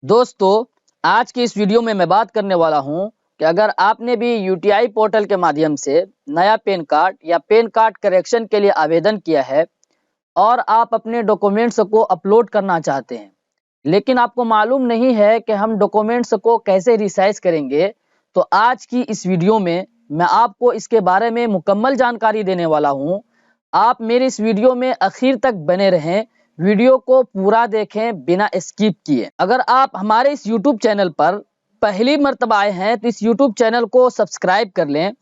दोस्तों, आज की इस वीडियो में मैं बात करने वाला हूं कि अगर आपने भी यूटीआई पोर्टल के माध्यम से नया पैन कार्ड या पैन कार्ड करेक्शन के लिए आवेदन किया है और आप अपने डॉक्यूमेंट्स को अपलोड करना चाहते हैं, लेकिन आपको मालूम नहीं है कि हम डॉक्यूमेंट्स को कैसे रिसाइज करेंगे, तो आज की इस वीडियो में मैं आपको इसके बारे में मुकम्मल जानकारी देने वाला हूं। आप मेरे इस वीडियो में आखिर तक बने रहें, वीडियो को पूरा देखें बिना स्किप किए। अगर आप हमारे इस यूट्यूब चैनल पर पहली मर्तबा आए हैं तो इस यूट्यूब चैनल को सब्सक्राइब कर लें।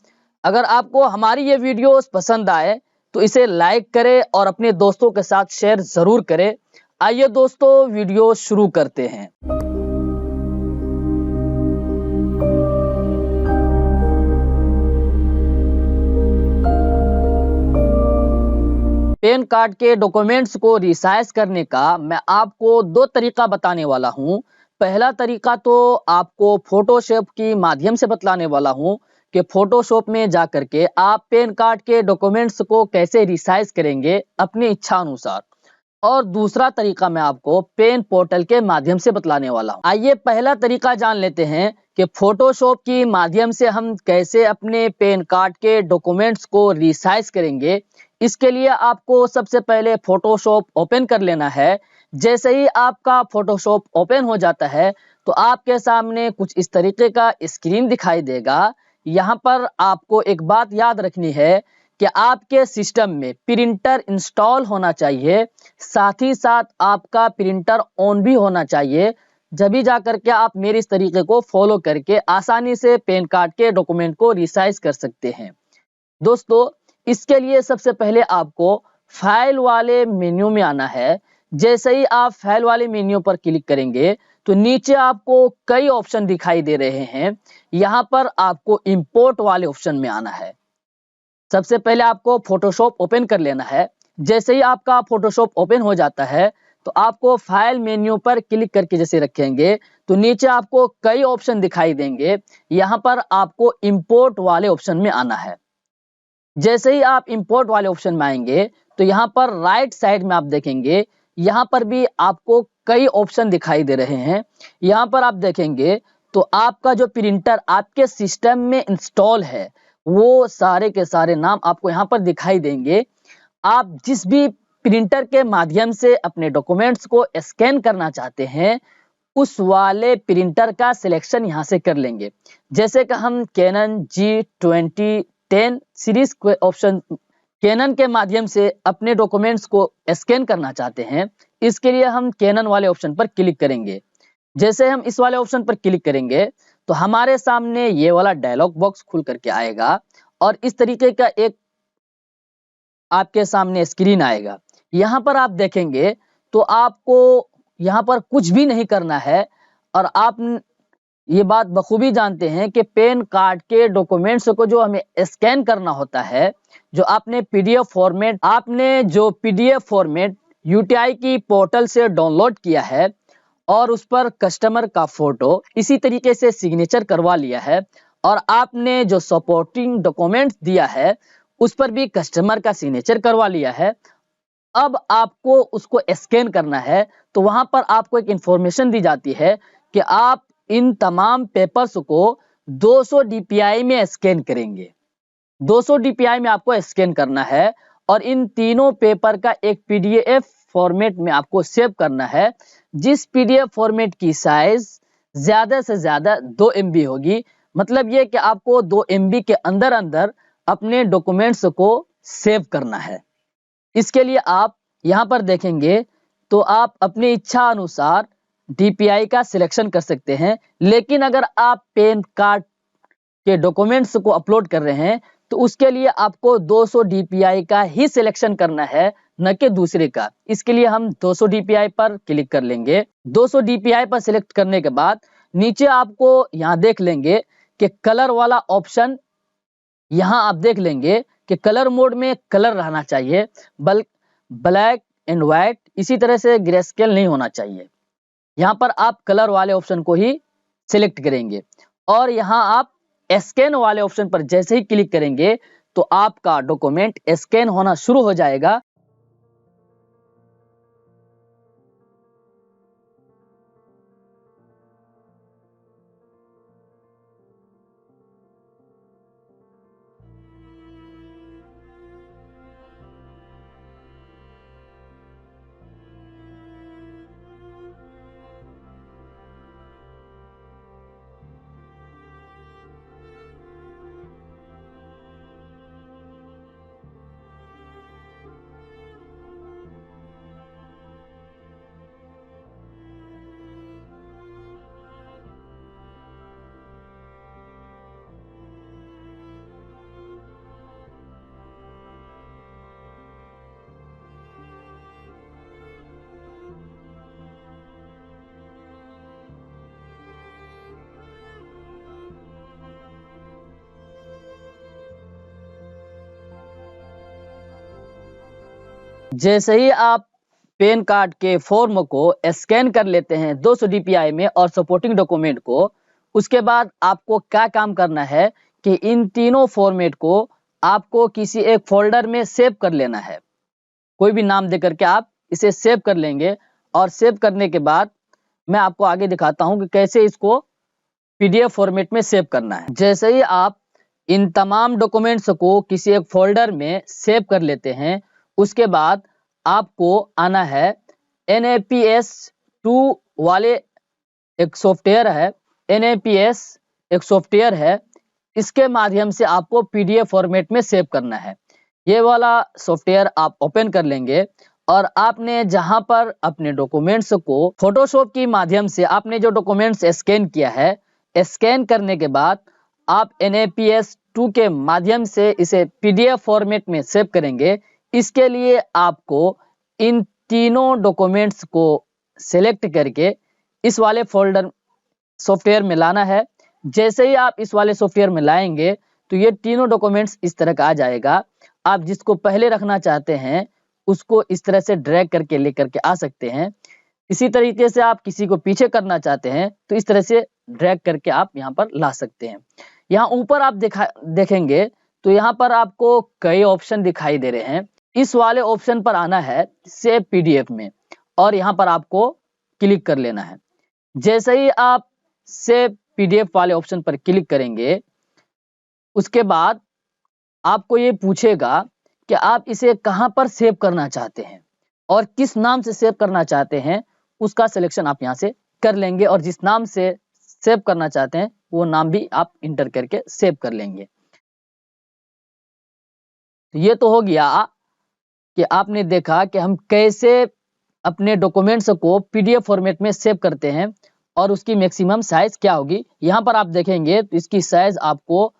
अगर आपको हमारी ये वीडियोस पसंद आए तो इसे लाइक करें और अपने दोस्तों के साथ शेयर ज़रूर करें। आइए दोस्तों, वीडियो शुरू करते हैं। पैन कार्ड के डॉक्यूमेंट्स को रिसाइज करने का मैं आपको दो तरीका बताने वाला हूं। पहला तरीका तो आपको फोटोशॉप की माध्यम से बतलाने वाला हूं कि फोटोशॉप में जाकर के आप पैन कार्ड के डॉक्यूमेंट्स को कैसे रिसाइज करेंगे अपनी इच्छा अनुसार। और दूसरा तरीका मैं आपको पेन पोर्टल के माध्यम से बतलाने वाला हूँ। आइए पहला तरीका जान लेते हैं कि फोटोशॉप की माध्यम से हम कैसे अपने पैन कार्ड के डॉक्यूमेंट्स को रिसाइज करेंगे। इसके लिए आपको सबसे पहले फोटोशॉप ओपन कर लेना है। जैसे ही आपका फोटोशॉप ओपन हो जाता है तो आपके सामने कुछ इस तरीके का स्क्रीन दिखाई देगा। यहाँ पर आपको एक बात याद रखनी है कि आपके सिस्टम में प्रिंटर इंस्टॉल होना चाहिए, साथ ही साथ आपका प्रिंटर ऑन भी होना चाहिए। जब भी जाकर के आप मेरे इस तरीके को फॉलो करके आसानी से पैन कार्ड के डॉक्यूमेंट को रिसाइज कर सकते हैं। दोस्तों, इसके लिए सबसे पहले आपको फाइल वाले मेन्यू में आना है। जैसे ही आप फाइल वाले मेन्यू पर क्लिक करेंगे तो नीचे आपको कई ऑप्शन दिखाई दे रहे हैं। यहाँ पर आपको इंपोर्ट वाले ऑप्शन में आना है। सबसे पहले आपको फोटोशॉप ओपन कर लेना है। जैसे ही आपका फोटोशॉप ओपन हो जाता है तो आपको फाइल मेन्यू पर क्लिक करके जैसे रखेंगे तो नीचे आपको कई ऑप्शन दिखाई देंगे। यहाँ पर आपको इंपोर्ट वाले ऑप्शन में आना है। जैसे ही आप इंपोर्ट वाले ऑप्शन में आएंगे तो यहाँ पर राइट साइड में आप देखेंगे, यहाँ पर भी आपको कई ऑप्शन दिखाई दे रहे हैं। यहाँ पर आप देखेंगे तो आपका जो प्रिंटर आपके सिस्टम में इंस्टॉल है वो सारे के सारे नाम आपको यहाँ पर दिखाई देंगे। आप जिस भी प्रिंटर के माध्यम से अपने डॉक्यूमेंट्स को स्कैन करना चाहते हैं उस वाले प्रिंटर का सिलेक्शन यहाँ से कर लेंगे। जैसे कि हम कैनन G2010 सीरीज के ऑप्शन कैनन के माध्यम से अपने डॉक्यूमेंट्स को स्कैन करना चाहते हैं, इसके लिए हम कैनन वाले ऑप्शन पर क्लिक करेंगे। जैसे हम इस वाले ऑप्शन पर क्लिक करेंगे तो हमारे सामने ये वाला डायलॉग बॉक्स खुल करके आएगा और इस तरीके का एक आपके सामने स्क्रीन आएगा। यहाँ पर आप देखेंगे तो आपको यहाँ पर कुछ भी नहीं करना है और आप ये बात बखूबी जानते हैं कि पैन कार्ड के डॉक्यूमेंट्स को जो हमें स्कैन करना होता है, जो आपने पीडीएफ फॉर्मेट यूटीआई की पोर्टल से डाउनलोड किया है और उस पर कस्टमर का फोटो इसी तरीके से सिग्नेचर करवा लिया है और आपने जो सपोर्टिंग डॉक्यूमेंट्स दिया है उस पर भी कस्टमर का सिग्नेचर करवा लिया है। अब आपको उसको स्कैन करना है तो वहां पर आपको एक इंफॉर्मेशन दी जाती है कि आप इन तमाम पेपर्स को 200 DPI में स्कैन करेंगे। 200 DPI में आपको स्कैन करना है और इन तीनों पेपर का एक PDF फॉर्मेट में आपको सेव करना है, जिस PDF फॉर्मेट की साइज ज्यादा से ज्यादा 2 MB होगी। मतलब ये कि आपको 2 MB के अंदर अंदर अपने डॉक्यूमेंट्स को सेव करना है। इसके लिए आप यहाँ पर देखेंगे तो आप अपनी इच्छा अनुसार DPI का सिलेक्शन कर सकते हैं, लेकिन अगर आप पैन कार्ड के डॉक्यूमेंट्स को अपलोड कर रहे हैं तो उसके लिए आपको 200 DPI का ही सिलेक्शन करना है, न कि दूसरे का। इसके लिए हम 200 DPI पर क्लिक कर लेंगे। 200 DPI पर सिलेक्ट करने के बाद नीचे आपको यहाँ देख लेंगे कि कलर वाला ऑप्शन, यहाँ आप देख लेंगे कि कलर मोड में कलर रहना चाहिए, ब्लैक एंड व्हाइट, इसी तरह से ग्रेस्केल नहीं होना चाहिए। यहाँ पर आप कलर वाले ऑप्शन को ही सिलेक्ट करेंगे और यहाँ आप स्कैन वाले ऑप्शन पर जैसे ही क्लिक करेंगे तो आपका डॉक्यूमेंट स्कैन होना शुरू हो जाएगा। जैसे ही आप पैन कार्ड के फॉर्म को स्कैन कर लेते हैं 200 DPI में और सपोर्टिंग डॉक्यूमेंट को, उसके बाद आपको क्या काम करना है कि इन तीनों फॉर्मेट को आपको किसी एक फोल्डर में सेव कर लेना है। कोई भी नाम देकर के आप इसे सेव कर लेंगे और सेव करने के बाद मैं आपको आगे दिखाता हूं कि कैसे इसको PDF फॉर्मेट में सेव करना है। जैसे ही आप इन तमाम डॉक्यूमेंट्स को किसी एक फोल्डर में सेव कर लेते हैं, उसके बाद आपको आना है NAPS 2 वाले एक सॉफ्टवेयर है, NAPS एक सॉफ्टवेयर है, इसके माध्यम से आपको PDF फॉर्मेट में सेव करना है। ये वाला सॉफ्टवेयर आप ओपन कर लेंगे और आपने जहां पर अपने डॉक्यूमेंट्स को फोटोशॉप के माध्यम से आपने जो डॉक्यूमेंट्स स्कैन किया है, स्कैन करने के बाद आप NAPS 2 के माध्यम से इसे PDF फॉर्मेट में सेव करेंगे। इसके लिए आपको इन तीनों डॉक्यूमेंट्स को सिलेक्ट करके इस वाले फोल्डर सॉफ्टवेयर में लाना है। जैसे ही आप इस वाले सॉफ्टवेयर में लाएंगे तो ये तीनों डॉक्यूमेंट्स इस तरह का आ जाएगा। आप जिसको पहले रखना चाहते हैं उसको इस तरह से ड्रैग करके लेकर के आ सकते हैं। इसी तरीके से आप किसी को पीछे करना चाहते हैं तो इस तरह से ड्रैग करके आप यहाँ पर ला सकते हैं। यहाँ ऊपर आप देखेंगे तो यहाँ पर आपको कई ऑप्शन दिखाई दे रहे हैं। इस वाले ऑप्शन पर आना है सेव PDF में और यहाँ पर आपको क्लिक कर लेना है। जैसे ही आप सेव PDF वाले ऑप्शन पर क्लिक करेंगे, उसके बाद आपको ये पूछेगा कि आप इसे कहां पर सेव करना चाहते हैं और किस नाम से सेव करना चाहते हैं, उसका सिलेक्शन आप यहां से कर लेंगे और जिस नाम से सेव करना चाहते हैं वो नाम भी आप इंटर करके सेव कर लेंगे। ये तो हो गया कि आपने देखा कि हम कैसे अपने डॉक्यूमेंट्स को PDF फॉर्मेट में सेव करते हैं और उसकी मैक्सिमम साइज क्या होगी। यहाँ पर आप देखेंगे तो इसकी साइज आपको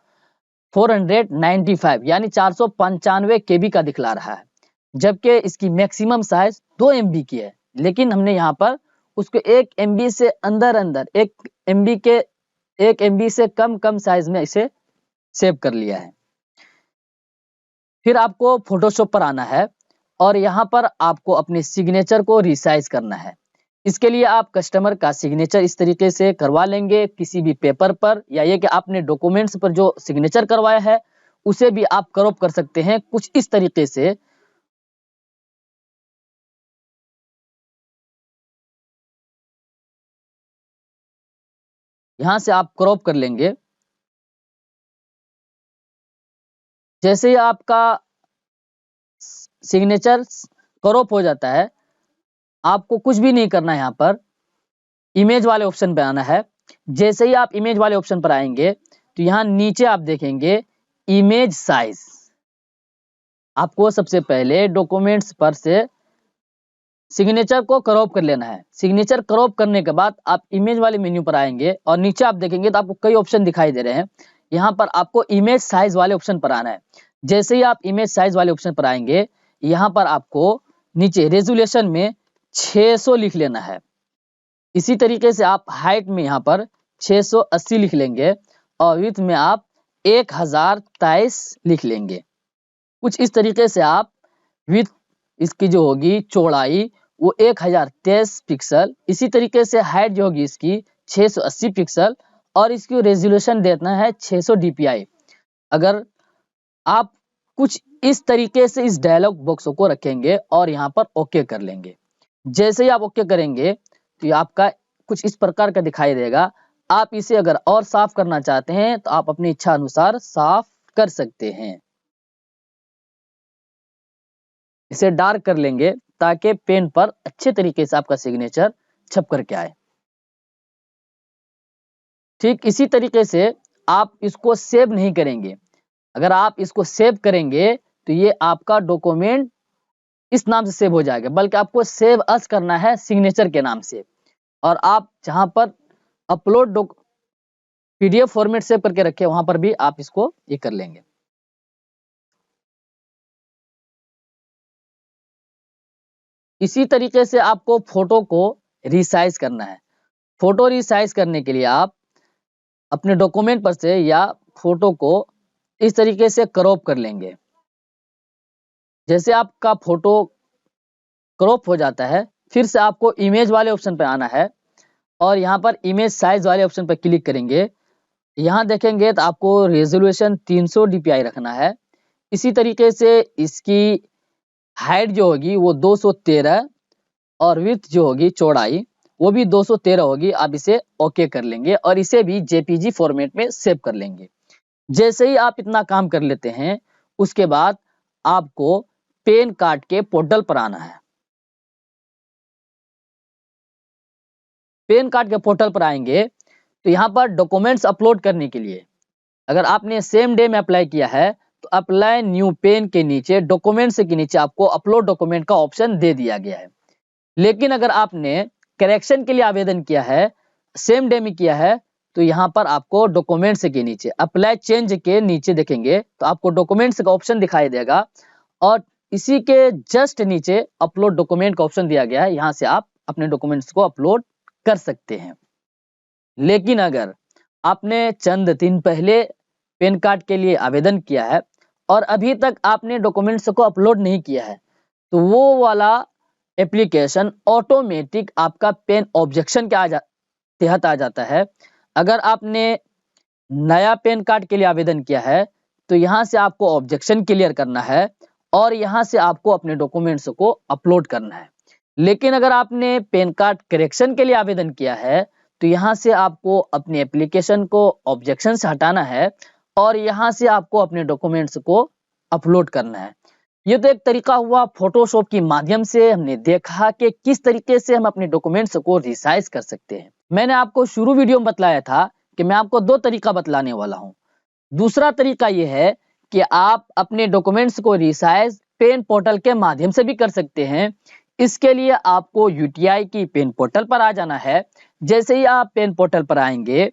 495 यानी 495 KB का दिखला रहा है, जबकि इसकी मैक्सिमम साइज 2 MB की है। लेकिन हमने यहाँ पर उसको 1 MB से अंदर 1 MB से कम साइज में इसे सेव कर लिया है। फिर आपको फोटोशॉप पर आना है और यहाँ पर आपको अपने सिग्नेचर को रिसाइज करना है। इसके लिए आप कस्टमर का सिग्नेचर इस तरीके से करवा लेंगे किसी भी पेपर पर, या ये कि आपने डॉक्यूमेंट्स पर जो सिग्नेचर करवाया है उसे भी आप क्रॉप कर सकते हैं कुछ इस तरीके से। यहां से आप क्रॉप कर लेंगे। जैसे ही आपका सिग्नेचर क्रॉप हो जाता है, आपको कुछ भी नहीं करना है। यहाँ पर इमेज वाले ऑप्शन पे आना है। जैसे ही आप इमेज वाले ऑप्शन पर आएंगे तो यहाँ नीचे आप देखेंगे इमेज साइज। आपको सबसे पहले डॉक्यूमेंट्स पर से सिग्नेचर को क्रॉप कर लेना है। सिग्नेचर क्रॉप करने के बाद आप इमेज वाले मेन्यू पर आएंगे और नीचे आप देखेंगे तो आपको कई ऑप्शन दिखाई दे रहे हैं। यहाँ पर आपको इमेज साइज वाले ऑप्शन पर आना है। जैसे ही आप इमेज साइज वाले ऑप्शन पर आएंगे, यहाँ पर आपको नीचे रेजुलेशन में 600 लिख लेना है। इसी तरीके से आप हाइट में यहाँ पर 680 लिख लेंगे और विड्थ में आप 1023 लिख लेंगे। कुछ इस तरीके से आप विड्थ इसकी जो होगी चौड़ाई वो 1023 पिक्सल, इसी तरीके से हाइट जो होगी इसकी 680 पिक्सल और इसकी रेजोल्यूशन देना है 600 DPI। अगर आप कुछ इस तरीके से इस डायलॉग बॉक्स को रखेंगे और यहाँ पर ओके कर लेंगे। जैसे ही आप ओके करेंगे तो आपका कुछ इस प्रकार का दिखाई देगा। आप इसे अगर और साफ करना चाहते हैं तो आप अपनी इच्छा अनुसार साफ कर सकते हैं। इसे डार्क कर लेंगे ताकि पेन पर अच्छे तरीके से आपका सिग्नेचर छप करके आए। ठीक इसी तरीके से आप इसको सेव नहीं करेंगे। अगर आप इसको सेव करेंगे तो ये आपका डॉक्यूमेंट इस नाम से सेव हो जाएगा, बल्कि आपको सेव अस करना है सिग्नेचर के नाम से। और आप जहां पर अपलोड PDF फॉर्मेट सेव करके रखे वहां पर भी आप इसको ये कर लेंगे। इसी तरीके से आपको फोटो को रिसाइज करना है। फोटो रिसाइज करने के लिए आप अपने डॉक्यूमेंट पर से या फोटो को इस तरीके से क्रॉप कर लेंगे। जैसे आपका फोटो क्रॉप हो जाता है। फिर से आपको इमेज वाले ऑप्शन पे आना है और यहाँ पर इमेज साइज वाले ऑप्शन पर क्लिक करेंगे। यहाँ देखेंगे तो आपको रेजोल्यूशन 300 dpi रखना है। इसी तरीके से इसकी हाइट जो होगी वो 213 और विड्थ जो होगी चौड़ाई वो भी 213 होगी। आप इसे ओके कर लेंगे और इसे भी जेपीजी फॉर्मेट में सेव कर लेंगे। जैसे ही आप इतना काम कर लेते हैं उसके बाद आपको पैन कार्ड के पोर्टल पर आना है। पैन कार्ड के पोर्टल पर आएंगे तो यहाँ पर डॉक्यूमेंट्स अपलोड करने के लिए अगर आपने सेम डे में अप्लाई किया है तो अप्लाई न्यू पेन के नीचे डॉक्यूमेंट्स के नीचे आपको अपलोड डॉक्यूमेंट का ऑप्शन दे दिया गया है। लेकिन अगर आपने करेक्शन के लिए आवेदन किया है, सेम डे में किया है, तो यहाँ पर आपको डॉक्यूमेंट्स के नीचे अप्लाई चेंज के नीचे देखेंगे तो आपको डॉक्यूमेंट्स का ऑप्शन दिखाई देगा और इसी के जस्ट नीचे अपलोड डॉक्यूमेंट का ऑप्शन दिया गया है। यहाँ से आप अपने डॉक्यूमेंट्स को अपलोड कर सकते हैं। लेकिन अगर आपने चंद दिन पहले पैन कार्ड के लिए आवेदन किया है और अभी तक आपने डॉक्यूमेंट्स को अपलोड नहीं किया है तो वो वाला एप्लीकेशन ऑटोमेटिक आपका पेन ऑब्जेक्शन के तहत आ जाता है। अगर आपने नया पैन कार्ड के लिए आवेदन किया है तो यहाँ से आपको ऑब्जेक्शन क्लियर करना है और यहाँ से आपको अपने डॉक्यूमेंट्स को अपलोड करना है। लेकिन अगर आपने पैन कार्ड करेक्शन के लिए आवेदन किया है तो यहाँ से आपको अपनी एप्लीकेशन को ऑब्जेक्शन से हटाना है और यहाँ से आपको अपने डॉक्यूमेंट्स को अपलोड करना है। ये तो एक तरीका हुआ फोटोशॉप के माध्यम से हमने देखा कि किस तरीके से हम अपने डॉक्यूमेंट्स को रिसाइज कर सकते हैं। मैंने आपको शुरू वीडियो में बतलाया था कि मैं आपको दो तरीका बतलाने वाला हूँ। दूसरा तरीका ये है कि आप अपने डॉक्यूमेंट्स को रिसाइज पेन पोर्टल के माध्यम से भी कर सकते हैं। इसके लिए आपको यूटीआई की पेन पोर्टल पर आ जाना है। जैसे ही आप पेन पोर्टल पर आएंगे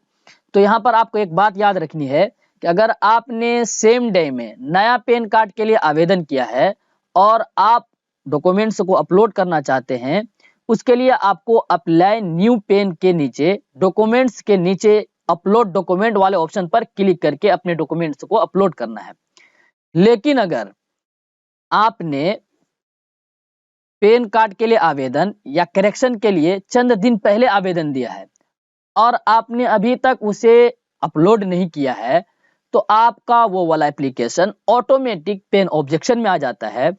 तो यहाँ पर आपको एक बात याद रखनी है कि अगर आपने सेम डे में नया पैन कार्ड के लिए आवेदन किया है और आप डॉक्यूमेंट्स को अपलोड करना चाहते हैं, उसके लिए आपको अप्लाई न्यू पेन के नीचे डॉक्यूमेंट्स के नीचे अपलोड डॉक्यूमेंट वाले ऑप्शन पर क्लिक करके अपने डॉक्यूमेंट्स को अपलोड करना है। लेकिन अगर आपने पैन कार्ड के लिए आवेदन या करेक्शन के लिए चंद दिन पहले आवेदन दिया है और आपने अभी तक उसे अपलोड नहीं किया है तो आपका वो वाला एप्लीकेशन ऑटोमेटिक पेन ऑब्जेक्शन में आ जाता है।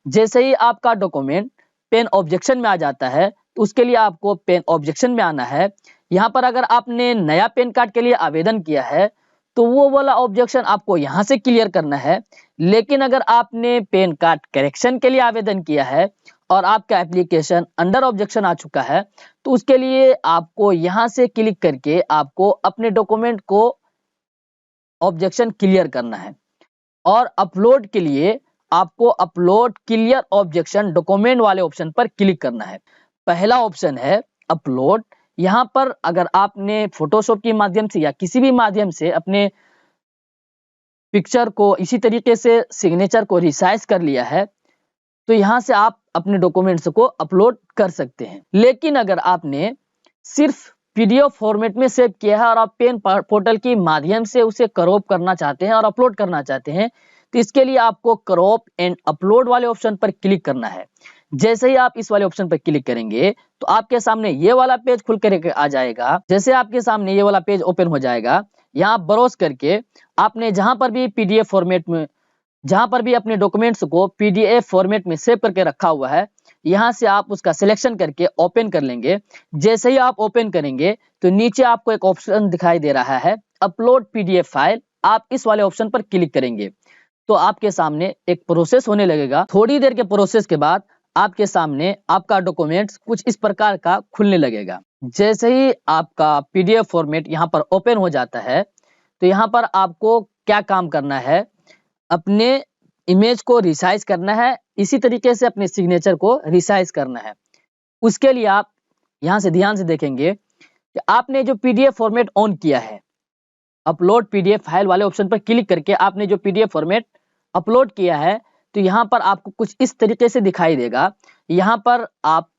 जैसे ही आपका डॉक्यूमेंट पेन ऑब्जेक्शन में आ जाता है तो उसके लिए आपको पेन ऑब्जेक्शन में आना है। यहाँ पर अगर आपने नया पैन कार्ड के लिए आवेदन किया है तो वो वाला ऑब्जेक्शन आपको यहाँ से क्लियर करना है। लेकिन अगर आपने पैन कार्ड करेक्शन के लिए आवेदन किया है और आपका एप्लीकेशन अंडर ऑब्जेक्शन आ चुका है तो उसके लिए आपको यहाँ से क्लिक करके आपको अपने डॉक्यूमेंट को ऑब्जेक्शन क्लियर करना है और अपलोड के लिए आपको अपलोड क्लियर ऑब्जेक्शन डॉक्यूमेंट वाले ऑप्शन पर क्लिक करना है। पहला ऑप्शन है अपलोड। यहाँ पर अगर आपने फोटोशॉप के माध्यम से या किसी भी माध्यम से अपने पिक्चर को इसी तरीके से सिग्नेचर को रिसाइज कर लिया है तो यहाँ से आप अपने डॉक्यूमेंट्स को अपलोड कर सकते हैं। लेकिन अगर आपने सिर्फ पीडीएफ फॉर्मेट में सेव किया है और आप पेन पोर्टल के माध्यम से उसे क्रॉप करना चाहते हैं और अपलोड करना चाहते हैं तो इसके लिए आपको क्रॉप एंड अपलोड वाले ऑप्शन पर क्लिक करना है। जैसे ही आप इस वाले ऑप्शन पर क्लिक करेंगे तो आपके सामने ये वाला पेज खुल कर आ जाएगा। जैसे आपके सामने ये वाला पेज ओपन हो जाएगा, यहाँ ब्राउज करके आपने जहां पर भी पीडीएफ फॉर्मेट में जहां पर भी अपने डॉक्यूमेंट्स को पीडीएफ फॉर्मेट में सेव करके रखा हुआ है यहाँ से आप उसका सिलेक्शन करके ओपन कर लेंगे। जैसे ही आप ओपन करेंगे तो नीचे आपको एक ऑप्शन दिखाई दे रहा है अपलोड पीडीएफ फाइल। आप इस वाले ऑप्शन पर क्लिक करेंगे तो आपके सामने एक प्रोसेस होने लगेगा। थोड़ी देर के प्रोसेस के बाद आपके सामने आपका डॉक्यूमेंट्स कुछ इस प्रकार का खुलने लगेगा। जैसे ही आपका पीडीएफ फॉर्मेट यहाँ पर ओपन हो जाता है तो यहाँ पर आपको क्या काम करना है, अपने इमेज को रिसाइज करना है, इसी तरीके से अपने सिग्नेचर को रिसाइज करना है। उसके लिए आप यहाँ से ध्यान से देखेंगे कि आपने जो पीडीएफ फॉर्मेट ऑन किया है, अपलोड पीडीएफ फाइल वाले ऑप्शन पर क्लिक करके आपने जो पीडीएफ फॉर्मेट अपलोड किया है तो यहाँ पर आपको कुछ इस तरीके से दिखाई देगा। यहाँ पर आप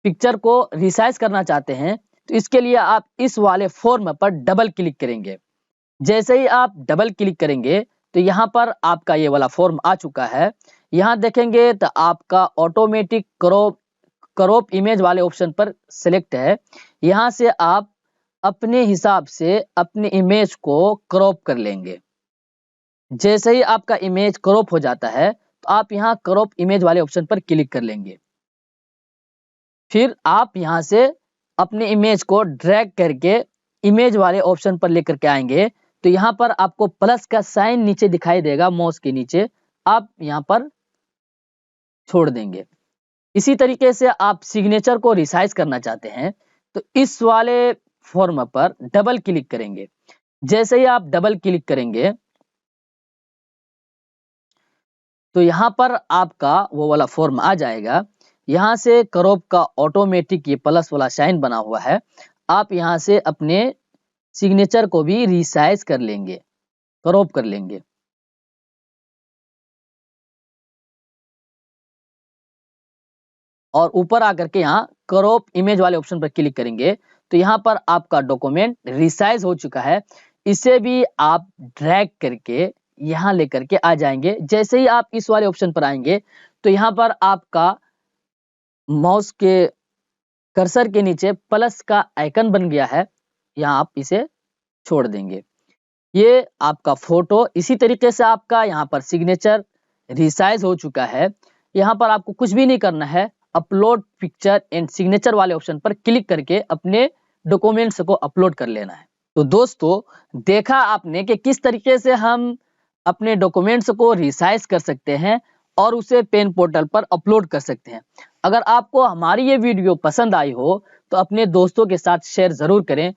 पिक्चर को रिसाइज करना चाहते हैं तो इसके लिए आप इस वाले फॉर्म पर डबल क्लिक करेंगे। जैसे ही आप डबल क्लिक करेंगे तो यहाँ पर आपका ये वाला फॉर्म आ चुका है। यहाँ देखेंगे तो आपका ऑटोमेटिक क्रॉप इमेज वाले ऑप्शन पर सिलेक्ट है। यहाँ से आप अपने हिसाब से अपने इमेज को क्रॉप कर लेंगे। जैसे ही आपका इमेज क्रॉप हो जाता है तो आप यहाँ क्रॉप इमेज वाले ऑप्शन पर क्लिक कर लेंगे। फिर आप यहाँ से अपने इमेज को ड्रैग करके इमेज वाले ऑप्शन पर लेकर के आएंगे तो यहाँ पर आपको प्लस का साइन नीचे दिखाई देगा, माउस के नीचे आप यहाँ पर छोड़ देंगे। इसी तरीके से आप सिग्नेचर को रिसाइज करना चाहते हैं तो इस वाले फॉर्म पर डबल क्लिक करेंगे। जैसे ही आप डबल क्लिक करेंगे तो यहाँ पर आपका वो वाला फॉर्म आ जाएगा। यहाँ से क्रॉप का ऑटोमेटिक ये प्लस वाला साइन बना हुआ है, आप यहाँ से अपने सिग्नेचर को भी रिसाइज कर लेंगे, क्रॉप कर लेंगे। और ऊपर आकर के यहाँ क्रॉप इमेज वाले ऑप्शन पर क्लिक करेंगे तो यहाँ पर आपका डॉक्यूमेंट रिसाइज हो चुका है। इसे भी आप ड्रैग करके यहाँ लेकर के आ जाएंगे। जैसे ही आप इस वाले ऑप्शन पर आएंगे तो यहाँ पर आपका माउस के कर्सर के नीचे प्लस का आइकन बन गया है, यहाँ आप इसे छोड़ देंगे। ये आपका फोटो इसी तरीके से आपका यहाँ पर सिग्नेचर रिसाइज हो चुका है। यहाँ पर आपको कुछ भी नहीं करना है, अपलोड पिक्चर एंड सिग्नेचर वाले ऑप्शन पर क्लिक करके अपने डॉक्यूमेंट्स को अपलोड कर लेना है। तो दोस्तों देखा आपने कि किस तरीके से हम अपने डॉक्यूमेंट्स को रिसाइज कर सकते हैं और उसे पेन पोर्टल पर अपलोड कर सकते हैं। अगर आपको हमारी ये वीडियो पसंद आई हो तो अपने दोस्तों के साथ शेयर जरूर करें।